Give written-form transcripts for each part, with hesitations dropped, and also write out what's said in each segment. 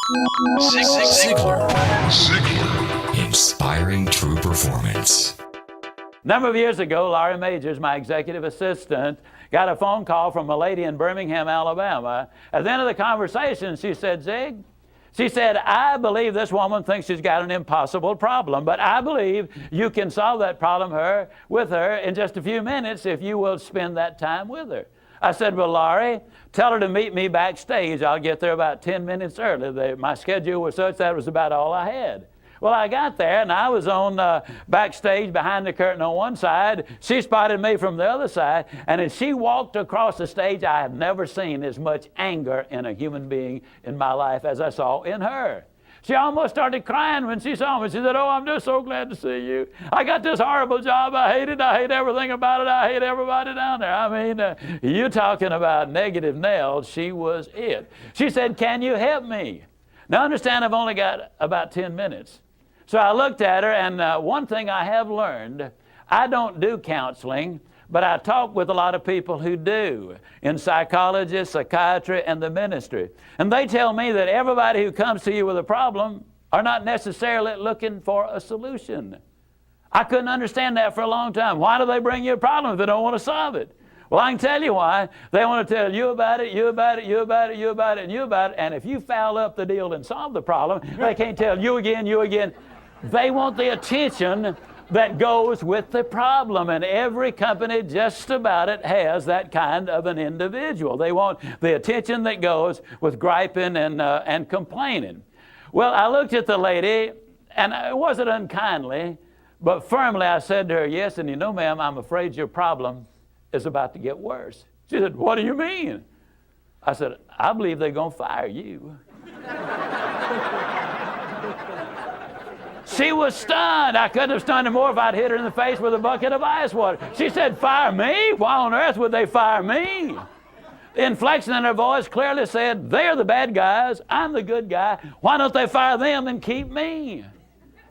Ziglar. Inspiring true performance. A number of years ago, Laurie Majors, my executive assistant, got a phone call from a lady in Birmingham, Alabama. At the end of the conversation, she said, Zig, she said, I believe this woman thinks she's got an impossible problem, but I believe you can solve that problem with her in just a few minutes if you will spend that time with her. I said, well, Laurie, tell her to meet me backstage. I'll get there about 10 minutes early. My schedule was such that was about all I had. Well, I got there, and I was on backstage behind the curtain on one side. She spotted me from the other side, and as she walked across the stage, I have never seen as much anger in a human being in my life as I saw in her. She almost started crying when she saw me. She said, oh, I'm just so glad to see you. I got this horrible job. I hate it. I hate everything about it. I hate everybody down there. I mean, you talking about negative nails, she was it. She said, can you help me? Now, understand, I've only got about 10 minutes. So I looked at her, and one thing I have learned, I don't do counseling, but I talk with a lot of people who do, in psychology, psychiatry, and the ministry. And they tell me that everybody who comes to you with a problem are not necessarily looking for a solution. I couldn't understand that for a long time. Why do they bring you a problem if they don't want to solve it? Well, I can tell you why. They want to tell you about it, you about it, you about it, you about it, and you about it. And if you foul up the deal and solve the problem, they can't tell you again, you again. They want the attention that goes with the problem, and every company just about it has that kind of an individual. They want the attention that goes with griping and complaining. Well, I looked at the lady, and it wasn't unkindly, but firmly I said to her, yes, and you know, ma'am, I'm afraid your problem is about to get worse. She said, what do you mean? I said, I believe they're going to fire you. She was stunned. I couldn't have stunned her more if I'd hit her in the face with a bucket of ice water. She said, fire me? Why on earth would they fire me? The inflection in her voice clearly said, they're the bad guys, I'm the good guy. Why don't they fire them and keep me?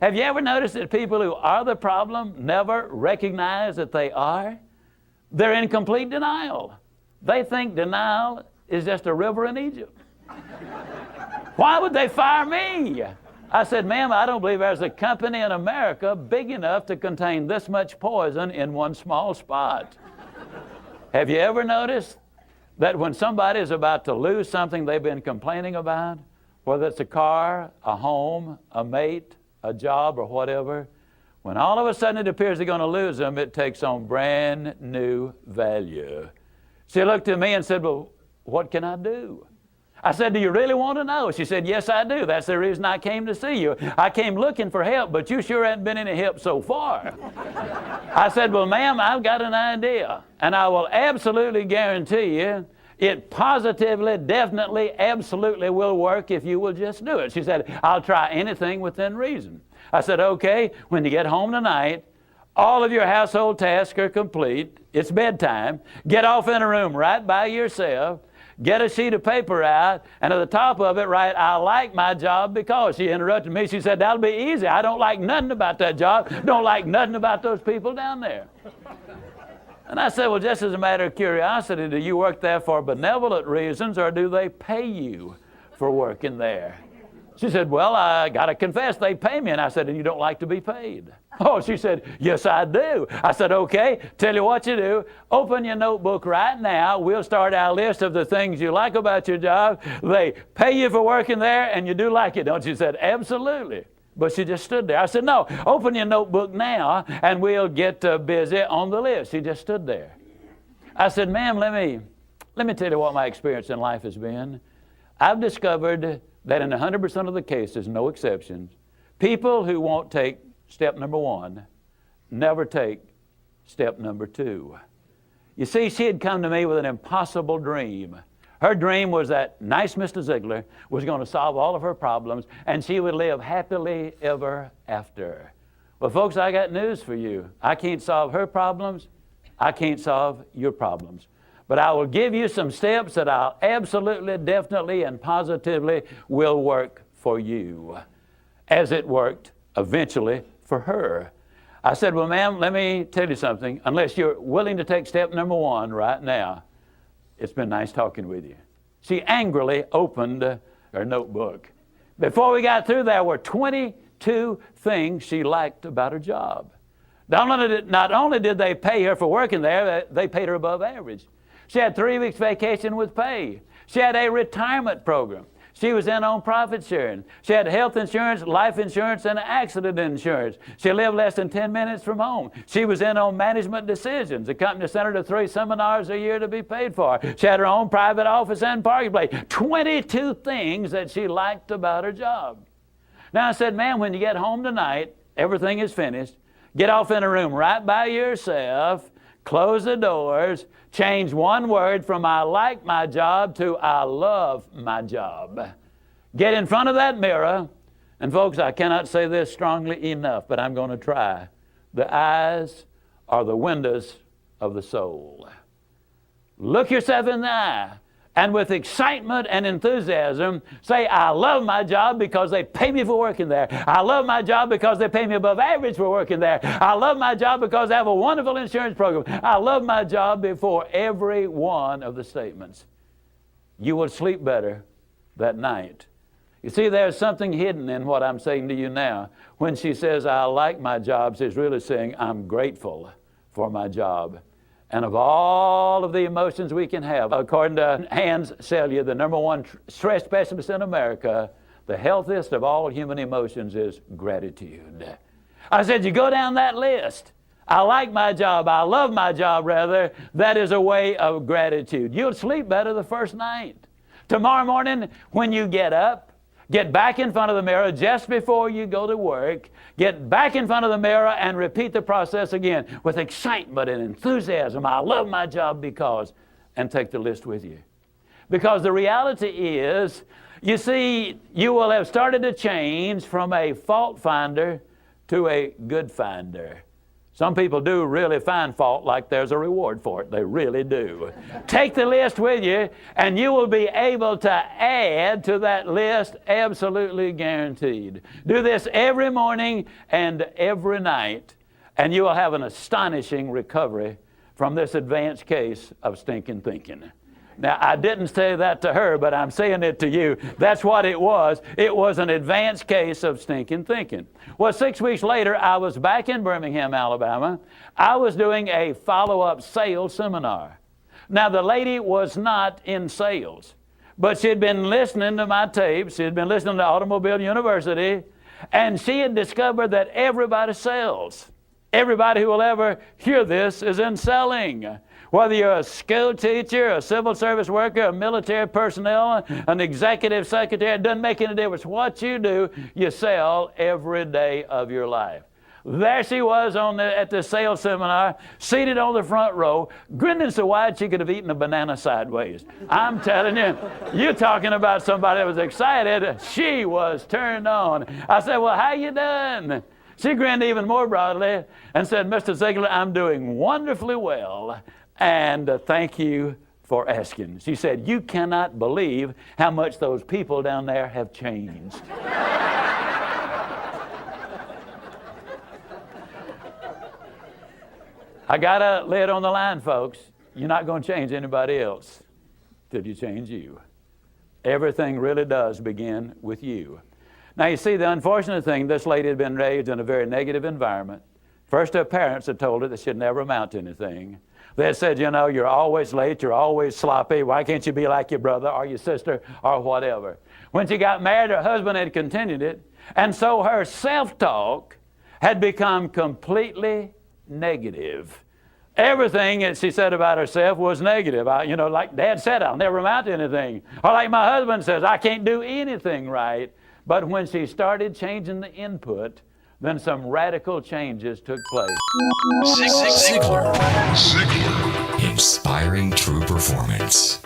Have you ever noticed that people who are the problem never recognize that they are? They're in complete denial. They think denial is just a river in Egypt. Why would they fire me? I said, ma'am, I don't believe there's a company in America big enough to contain this much poison in one small spot. Have you ever noticed that when somebody is about to lose something they've been complaining about, whether it's a car, a home, a mate, a job, or whatever, when all of a sudden it appears they're going to lose them, it takes on brand new value. She looked at me and said, well, what can I do? I said, do you really want to know? She said, yes, I do. That's the reason I came to see you. I came looking for help, but you sure haven't been any help so far. I said, well, ma'am, I've got an idea, and I will absolutely guarantee you it positively, definitely, absolutely will work if you will just do it. She said, I'll try anything within reason. I said, okay, when you get home tonight, all of your household tasks are complete. It's bedtime. Get off in a room right by yourself. Get a sheet of paper out, and at the top of it write, I like my job because. She interrupted me. She said, that'll be easy. I don't like nothing about that job. Don't like nothing about those people down there. And I said, well, just as a matter of curiosity, do you work there for benevolent reasons, or do they pay you for working there? She said, well, I got to confess, they pay me. And I said, and you don't like to be paid? Oh, she said, yes, I do. I said, okay, tell you what you do. Open your notebook right now. We'll start our list of the things you like about your job. They pay you for working there, and you do like it, don't you? She said, absolutely. But she just stood there. I said, no, open your notebook now, and we'll get busy on the list. She just stood there. I said, ma'am, let me tell you what my experience in life has been. I've discovered that in 100% of the cases, no exceptions, people who won't take step number one never take step number two. You see, she had come to me with an impossible dream. Her dream was that nice Mr. Ziglar was going to solve all of her problems, and she would live happily ever after. Well, folks, I got news for you. I can't solve her problems. I can't solve your problems. But I will give you some steps that I'll absolutely, definitely, and positively will work for you, as it worked eventually for her. I said, well, ma'am, let me tell you something. Unless you're willing to take step number one right now, it's been nice talking with you. She angrily opened her notebook. Before we got through, there were 22 things she liked about her job. Not only did they pay her for working there, they paid her above average. She had 3 weeks vacation with pay. She had a retirement program. She was in on profit sharing. She had health insurance, life insurance, and accident insurance. She lived less than 10 minutes from home. She was in on management decisions. The company sent her to 3 seminars a year to be paid for. She had her own private office and parking place. 22 things that she liked about her job. Now I said, ma'am, when you get home tonight, everything is finished. Get off in a room right by yourself. Close the doors. Change one word from I like my job to I love my job. Get in front of that mirror. And folks, I cannot say this strongly enough, but I'm going to try. The eyes are the windows of the soul. Look yourself in the eye. And with excitement and enthusiasm, say, I love my job because they pay me for working there. I love my job because they pay me above average for working there. I love my job because they have a wonderful insurance program. I love my job before every one of the statements. You will sleep better that night. You see, there's something hidden in what I'm saying to you now. When she says, I like my job, she's really saying, I'm grateful for my job. And of all of the emotions we can have, according to Hans Selye, the #1 stress specialist in America, the healthiest of all human emotions is gratitude. I said, you go down that list. I like my job. I love my job, rather. That is a way of gratitude. You'll sleep better the first night. Tomorrow morning, when you get up, get back in front of the mirror just before you go to work. Get back in front of the mirror and repeat the process again with excitement and enthusiasm. I love my job because, and take the list with you. Because the reality is, you see, you will have started to change from a fault finder to a good finder. Some people do really find fault like there's a reward for it. They really do. Take the list with you, and you will be able to add to that list, absolutely guaranteed. Do this every morning and every night, and you will have an astonishing recovery from this advanced case of stinking thinking. Now, I didn't say that to her, but I'm saying it to you. That's what it was. It was an advanced case of stinking thinking. Well, 6 weeks later, I was back in Birmingham, Alabama. I was doing a follow-up sales seminar. Now, the lady was not in sales, but she had been listening to my tapes. She had been listening to Automobile University, and she had discovered that everybody sells. Everybody who will ever hear this is in selling. Whether you're a school teacher, a civil service worker, a military personnel, an executive secretary, it doesn't make any difference. What you do, you sell every day of your life. There she was at the sales seminar, seated on the front row, grinning so wide she could have eaten a banana sideways. I'm telling you, you're talking about somebody that was excited. She was turned on. I said, well, how you doing? She grinned even more broadly and said, Mr. Ziglar, I'm doing wonderfully well. And thank you for asking. She said, you cannot believe how much those people down there have changed. I got to lay it on the line, folks. You're not going to change anybody else till you change you. Everything really does begin with you. Now, you see, the unfortunate thing, this lady had been raised in a very negative environment. First, her parents had told her that she'd never amount to anything. They said, you know, you're always late, you're always sloppy. Why can't you be like your brother or your sister or whatever? When she got married, her husband had continued it. And so her self-talk had become completely negative. Everything that she said about herself was negative. Like Dad said, I'll never amount to anything. Or like my husband says, I can't do anything right. But when she started changing the input, then some radical changes took place. Ziglar. Inspiring true performance.